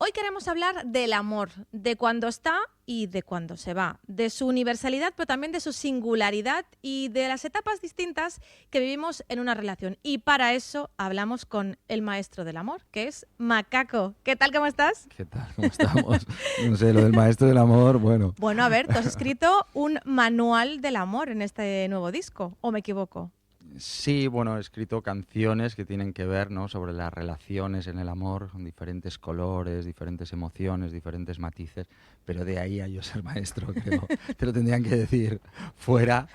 Hoy queremos hablar del amor, de cuando está y de cuando se va, de su universalidad, pero también de su singularidad y de las etapas distintas que vivimos en una relación. Y para eso hablamos con el maestro del amor, que es Macaco. ¿Qué tal, cómo estás? ¿Qué tal? ¿Cómo estamos? No sé, lo del maestro del amor, bueno. Bueno, a ver, tú has escrito un manual del amor en este nuevo disco, ¿o me equivoco? Sí, bueno, he escrito canciones que tienen que ver, ¿no?, sobre las relaciones en el amor, con diferentes colores, diferentes emociones, diferentes matices, pero de ahí a yo ser maestro, creo. Te lo tendrían que decir fuera,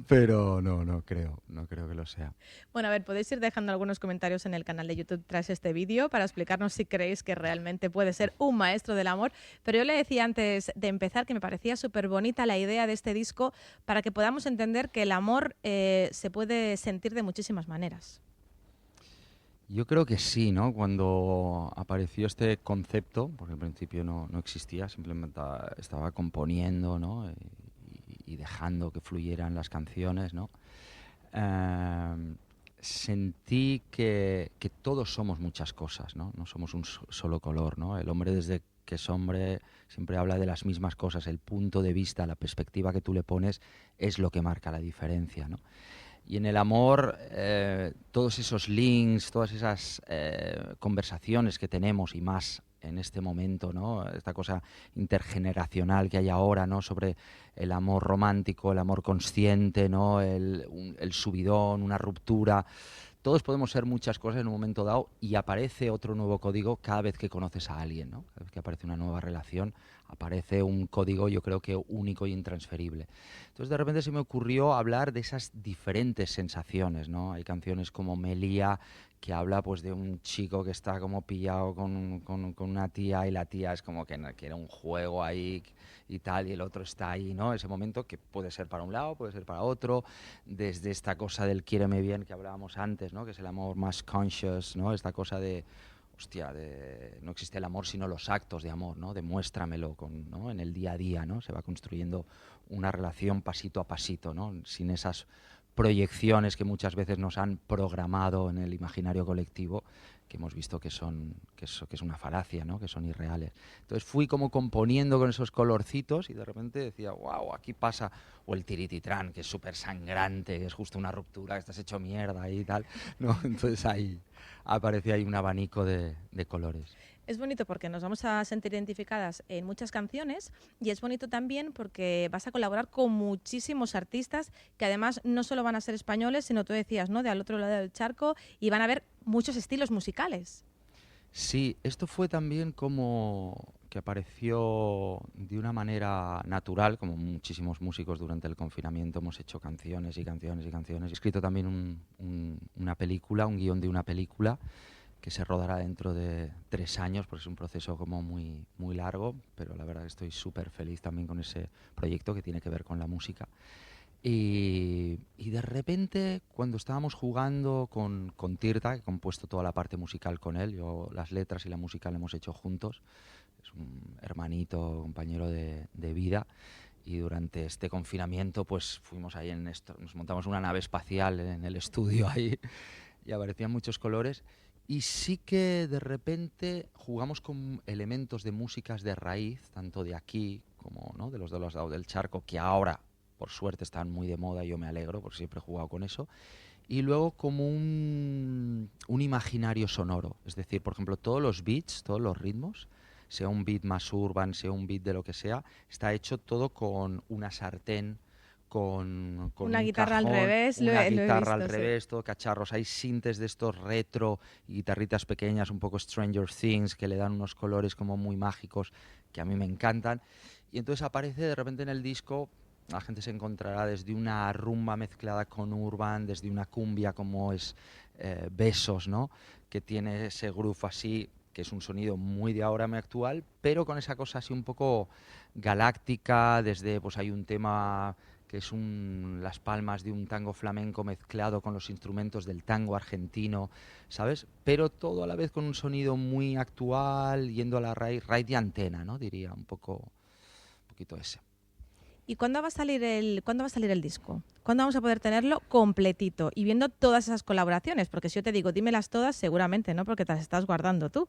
pero no creo que lo sea. Bueno, a ver, podéis ir dejando algunos comentarios en el canal de YouTube tras este vídeo para explicarnos si creéis que realmente puede ser un maestro del amor. Pero yo le decía antes de empezar que me parecía súper bonita la idea de este disco para que podamos entender que el amor se puede sentir de muchísimas maneras. Yo creo que sí, ¿no? Cuando apareció este concepto, porque al principio no existía, simplemente estaba componiendo, ¿no? Y dejando que fluyeran las canciones, ¿no? Sentí que todos somos muchas cosas, ¿no? No somos un solo color, ¿no? El hombre, desde que es hombre, siempre habla de las mismas cosas. El punto de vista, la perspectiva que tú le pones es lo que marca la diferencia, ¿no? Y en el amor, todos esos links, todas esas conversaciones que tenemos, y más en este momento, ¿no?, esta cosa intergeneracional que hay ahora, ¿no?, sobre el amor romántico, el amor consciente, ¿no?, el subidón, una ruptura. Todos podemos ser muchas cosas en un momento dado, y aparece otro nuevo código cada vez que conoces a alguien, ¿no? Cada vez que aparece una nueva relación, aparece un código, yo creo que único e intransferible. Entonces, de repente se me ocurrió hablar de esas diferentes sensaciones, ¿no? Hay canciones como Melía, que habla pues de un chico que está como pillado con una tía, y la tía es como que era un juego ahí y tal, y el otro está ahí, ¿no? Ese momento que puede ser para un lado, puede ser para otro, desde esta cosa del quiéreme bien que hablábamos antes, ¿no?, que es el amor más conscious, ¿no?, esta cosa de, hostia, no existe el amor sino los actos de amor, ¿no?, demuéstramelo, ¿no?, en el día a día, ¿no? Se va construyendo una relación pasito a pasito, ¿no?, sin esas proyecciones que muchas veces nos han programado en el imaginario colectivo, que hemos visto que es una falacia, ¿no?, que son irreales. Entonces fui como componiendo con esos colorcitos, y de repente decía, wow, aquí pasa, o el tirititrán, que es súper sangrante, que es justo una ruptura, que estás hecho mierda y tal, ¿no? Entonces ahí aparecía ahí un abanico de colores. Es bonito porque nos vamos a sentir identificadas en muchas canciones, y es bonito también porque vas a colaborar con muchísimos artistas que además no solo van a ser españoles, sino tú decías, ¿no?, de al otro lado del charco, y van a haber muchos estilos musicales. Sí, esto fue también como que apareció de una manera natural, como muchísimos músicos durante el confinamiento hemos hecho canciones y canciones y canciones. He escrito también una película, un guión de una película que se rodará dentro de 3 años, porque es un proceso como muy, muy largo, pero la verdad que estoy súper feliz también con ese proyecto que tiene que ver con la música. Y de repente, cuando estábamos jugando con Tirta, que he compuesto toda la parte musical con él, yo las letras y la música la hemos hecho juntos, es un hermanito, compañero de vida, y durante este confinamiento pues fuimos ahí en esto, nos montamos una nave espacial en el estudio ahí, y aparecían muchos colores. Y sí que de repente jugamos con elementos de músicas de raíz, tanto de aquí como, ¿no?, de los lados del charco, que ahora, por suerte, están muy de moda, y yo me alegro porque siempre he jugado con eso. Y luego como un imaginario sonoro, es decir, por ejemplo, todos los beats, todos los ritmos, sea un beat más urban, sea un beat de lo que sea, está hecho todo con una sartén, con Una un guitarra al cajón, revés, una lo he guitarra al visto, sí. revés, todo cacharros. Hay sintes de estos retro y guitarritas pequeñas, un poco Stranger Things, que le dan unos colores como muy mágicos que a mí me encantan. Y entonces aparece de repente en el disco, la gente se encontrará desde una rumba mezclada con urban, desde una cumbia como es Besos, ¿no?, que tiene ese groove así, que es un sonido muy de ahora, muy actual, pero con esa cosa así un poco galáctica. Desde, pues hay un tema que es las palmas de un tango flamenco mezclado con los instrumentos del tango argentino, ¿sabes? Pero todo a la vez con un sonido muy actual, yendo a la raíz de antena, ¿no?, diría, un poquito ese. ¿Y cuándo va a salir el disco? ¿Cuándo vamos a poder tenerlo completito y viendo todas esas colaboraciones? Porque si yo te digo, dímelas todas, seguramente no, porque te las estás guardando tú.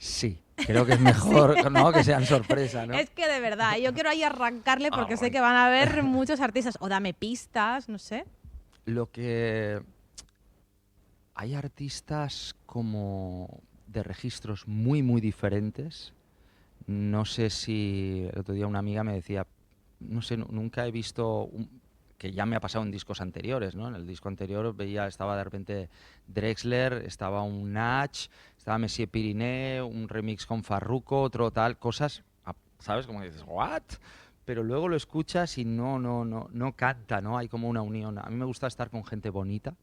Sí, creo que es mejor, ¿no? Que sean sorpresa, ¿no? Es que de verdad, yo quiero ahí arrancarle porque sé Ay. que van a haber muchos artistas. O dame pistas, no sé. Lo que... Hay artistas como de registros muy, muy diferentes. No sé si el otro día una amiga me decía, no sé, nunca he visto, que ya me ha pasado en discos anteriores, ¿no? En el disco anterior veía, estaba de repente Drexler, estaba un Natch, estaba Messier Piriné, un remix con Farruko, otro tal, cosas, ¿sabes? Como dices, ¿what? Pero luego lo escuchas y no canta, ¿no? Hay como una unión. A mí me gusta estar con gente bonita,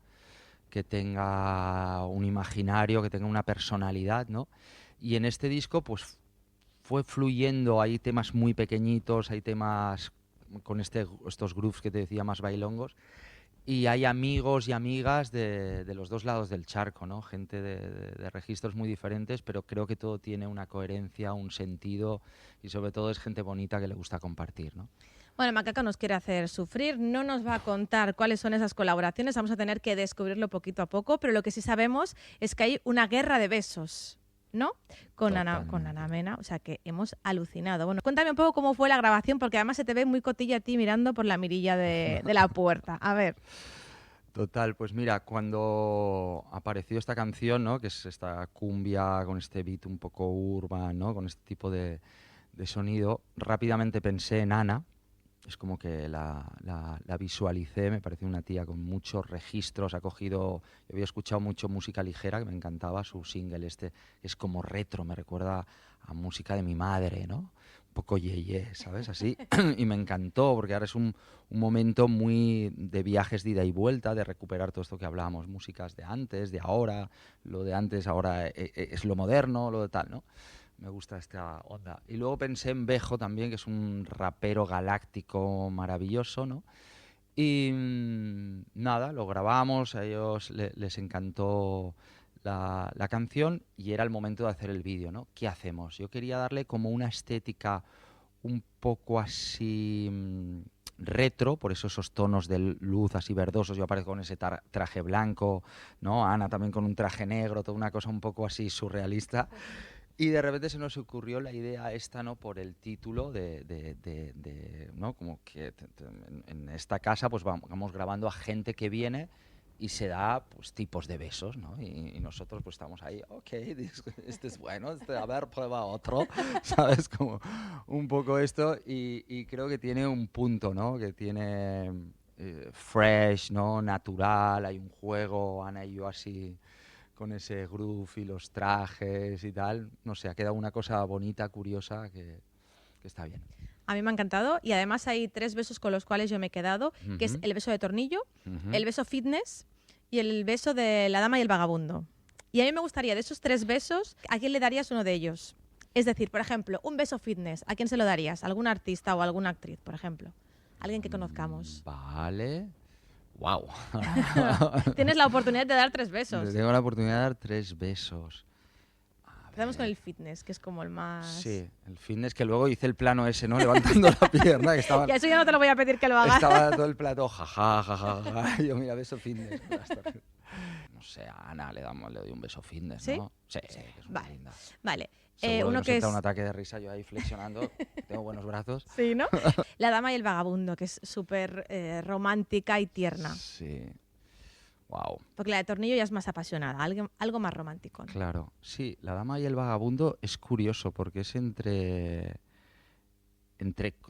que tenga un imaginario, que tenga una personalidad, ¿no? Y en este disco, pues fue fluyendo, hay temas muy pequeñitos, hay temas con estos grooves que te decía más bailongos, y hay amigos y amigas de los dos lados del charco, ¿no? Gente de registros muy diferentes, pero creo que todo tiene una coherencia, un sentido, y sobre todo es gente bonita que le gusta compartir, ¿no? Bueno, Macaca nos quiere hacer sufrir, no nos va a contar cuáles son esas colaboraciones, vamos a tener que descubrirlo poquito a poco, pero lo que sí sabemos es que hay una guerra de besos, ¿no? Con Ana Mena, o sea que hemos alucinado. Bueno, cuéntame un poco cómo fue la grabación, porque además se te ve muy cotilla a ti mirando por la mirilla de la puerta. A ver. Total, pues mira, cuando apareció esta canción, ¿no? Que es esta cumbia con este beat un poco urban, ¿no? Con este tipo de sonido, rápidamente pensé en Ana. Es como que la visualicé, me pareció una tía con muchos registros, ha cogido, yo había escuchado mucho música ligera, que me encantaba, su single este es como retro, me recuerda a música de mi madre, ¿no? Un poco yeye, ¿sabes? Así, y me encantó, porque ahora es un momento muy de viajes de ida y vuelta, de recuperar todo esto que hablábamos, músicas de antes, de ahora, lo de antes ahora es lo moderno, lo de tal, ¿no? Me gusta esta onda. Y luego pensé en Bejo también, que es un rapero galáctico maravilloso, ¿no? Y nada, lo grabamos, a ellos les encantó la canción y era el momento de hacer el vídeo, ¿no? ¿Qué hacemos? Yo quería darle como una estética un poco así retro, por eso esos tonos de luz así verdosos. Yo aparezco con ese traje blanco, ¿no? Ana también con un traje negro, toda una cosa un poco así surrealista. Y de repente se nos ocurrió la idea esta, ¿no? Por el título ¿no? Como que en esta casa pues vamos grabando a gente que viene y se da pues tipos de besos, ¿no? Y nosotros pues estamos ahí, ok, este es bueno, a ver, prueba otro, ¿sabes? Como un poco esto y creo que tiene un punto, ¿no? Que tiene fresh, ¿no? Natural, hay un juego, Ana y yo así con ese groove y los trajes y tal. No sé, ha quedado una cosa bonita, curiosa, que está bien. A mí me ha encantado y además hay 3 besos con los cuales yo me he quedado, que es el beso de tornillo, el beso fitness y el beso de la dama y el vagabundo. Y a mí me gustaría, de esos 3 besos, ¿a quién le darías uno de ellos? Es decir, por ejemplo, un beso fitness, ¿a quién se lo darías? ¿Algún artista o alguna actriz, por ejemplo? Alguien que conozcamos. Vale. Wow. Tienes la oportunidad de dar 3 besos. Tengo la oportunidad de dar 3 besos. Empezamos con el fitness, que es como el más... Sí, el fitness, que luego hice el plano ese, ¿no? Levantando la pierna, que estaba... Y eso ya no te lo voy a pedir que lo hagas. Estaba todo el plato, jaja. Yo, mira, beso fitness. No sé, a Ana le doy un beso fitness, ¿Sí? ¿no? Sí, que es muy linda. Vale. Seguro Uno que que nos entra es... un ataque de risa yo ahí flexionando. Tengo buenos brazos. Sí, ¿no? La dama y el vagabundo, que es súper romántica y tierna. Sí. Wow. Porque la de tornillo ya es más apasionada, algo más romántico, ¿no? Claro. Sí, La dama y el vagabundo es curioso porque es entre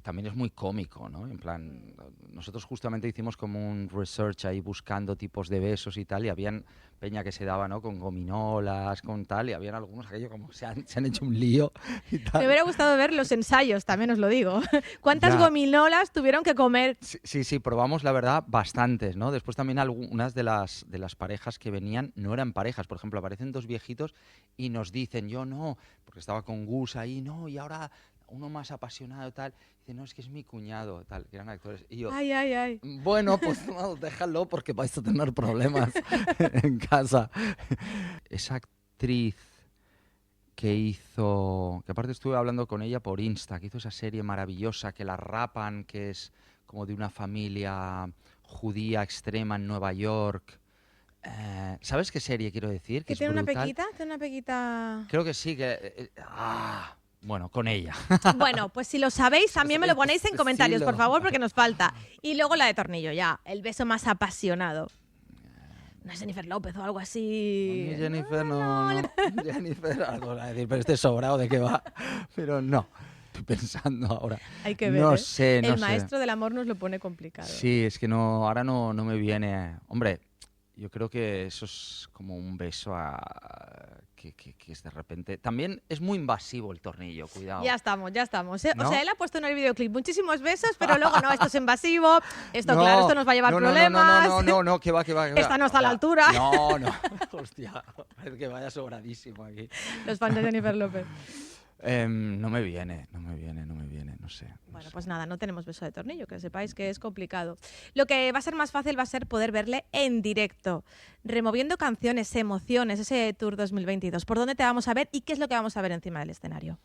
también es muy cómico, ¿no? En plan, nosotros justamente hicimos como un research ahí buscando tipos de besos y tal, y habían peña que se daba, ¿no? Con gominolas, con tal, y habían algunos aquello como se han hecho un lío y tal. Me hubiera gustado ver los ensayos, también os lo digo. ¿Cuántas gominolas tuvieron que comer? Sí, probamos, la verdad, bastantes, ¿no? Después también algunas de las parejas que venían no eran parejas. Por ejemplo, aparecen 2 viejitos y nos dicen, yo no, porque estaba con Gus ahí, no, y ahora uno más apasionado, tal, dice, no, es que es mi cuñado, tal, que eran actores. Y yo, Ay. bueno, pues no, déjalo porque vais a tener problemas en casa. Esa actriz que hizo, que aparte estuve hablando con ella por Insta, que hizo esa serie maravillosa, que la rapan, que es como de una familia judía extrema en Nueva York. ¿Sabes qué serie quiero decir? ¿Que es tiene una brutal. pequita? ¿Tiene una pequita? Creo que sí, bueno, con ella. Bueno, pues si lo sabéis, también me lo ponéis en comentarios, por favor, porque nos falta. Y luego la de Tornillo, ya, el beso más apasionado. No es Jennifer López o algo así. Jennifer, no. Jennifer, algo a decir, pero sobrado de qué va. Pero no. Estoy pensando ahora. Hay que ver. No ¿eh? sé, no sé. El maestro del amor nos lo pone complicado. Sí, es que ahora no me viene. Hombre, yo creo que eso es como un beso que es de repente. También es muy invasivo el tornillo, cuidado. Ya estamos. ¿eh? ¿No? O sea, él ha puesto en el videoclip muchísimos besos, pero luego no, esto es invasivo, esto claro, esto nos va a llevar problemas. No, que va. Esta no está a la altura. No. Hostia, es que vaya sobradísimo aquí. Los fans de Jennifer López. No me viene, no sé. Bueno, pues nada, no tenemos beso de tornillo, que sepáis que es complicado. Lo que va a ser más fácil va a ser poder verle en directo, removiendo canciones, emociones, ese Tour 2022. ¿Por dónde te vamos a ver y qué es lo que vamos a ver encima del escenario?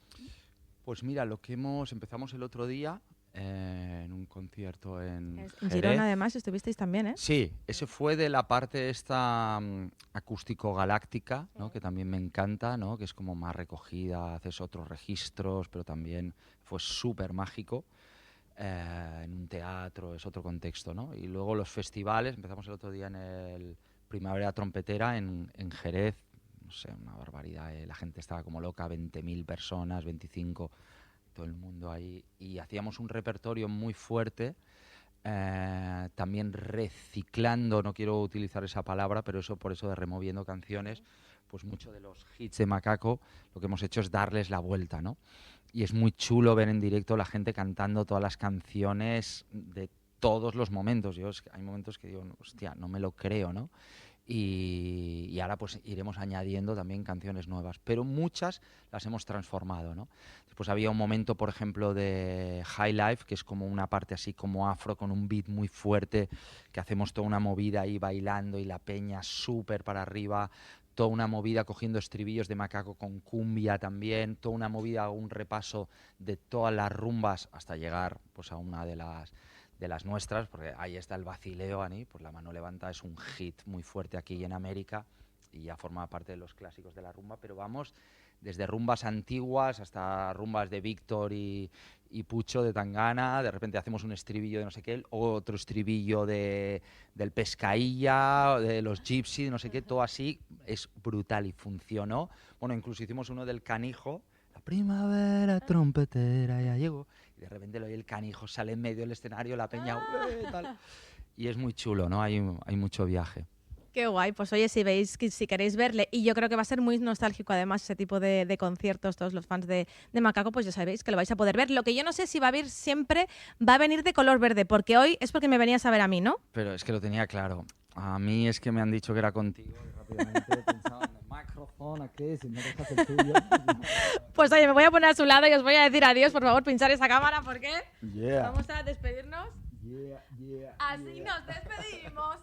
Pues mira, empezamos el otro día en un concierto en En Jerez. Girona, además, estuvisteis también, ¿eh? Sí, ese fue de la parte esta acústico-galáctica, ¿no? Que también me encanta, ¿no? Que es como más recogida, haces otros registros, pero también fue súper mágico. En un teatro, es otro contexto, ¿no? Y luego los festivales, empezamos el otro día en el Primavera Trompetera en Jerez, no sé, una barbaridad, la gente estaba como loca, 20.000 personas, 25, todo el mundo ahí, y hacíamos un repertorio muy fuerte, también reciclando, no quiero utilizar esa palabra, pero por eso de removiendo canciones, pues muchos de los hits de Macaco, lo que hemos hecho es darles la vuelta, ¿no? Y es muy chulo ver en directo la gente cantando todas las canciones de todos los momentos. Hay momentos que digo, hostia, no me lo creo, ¿no? Y ahora pues iremos añadiendo también canciones nuevas, pero muchas las hemos transformado, ¿no? Después había un momento, por ejemplo, de High Life, que es como una parte así como afro, con un beat muy fuerte, que hacemos toda una movida ahí bailando y la peña súper para arriba, toda una movida cogiendo estribillos de Macaco con cumbia también, toda una movida, un repaso de todas las rumbas hasta llegar pues a una de las nuestras, porque ahí está el Vacileo, Ani, pues La Mano Levanta es un hit muy fuerte aquí en América y ya forma parte de los clásicos de la rumba, pero vamos desde rumbas antiguas hasta rumbas de Víctor y Pucho de Tangana, de repente hacemos un estribillo de no sé qué, otro estribillo del Pescailla, de los Gypsy, de no sé qué, todo así, es brutal y funcionó. Bueno, incluso hicimos uno del Canijo, la primavera trompetera ya llegó, y de repente el Canijo sale en medio del escenario, la peña, tal. Y es muy chulo, ¿no? Hay mucho viaje. Qué guay, pues oye, si queréis verle, y yo creo que va a ser muy nostálgico además ese tipo de conciertos, todos los fans de Macaco, pues ya sabéis que lo vais a poder ver. Lo que yo no sé si va a venir siempre, va a venir de color verde, porque hoy es porque me venías a ver a mí, ¿no? Pero es que lo tenía claro. A mí es que me han dicho que era contigo y rápidamente he pensado en el micrófono aquí, si no dejas el tuyo. Pues oye, me voy a poner a su lado y os voy a decir adiós, por favor, pinchar esa cámara, porque vamos a despedirnos. Así nos despedimos.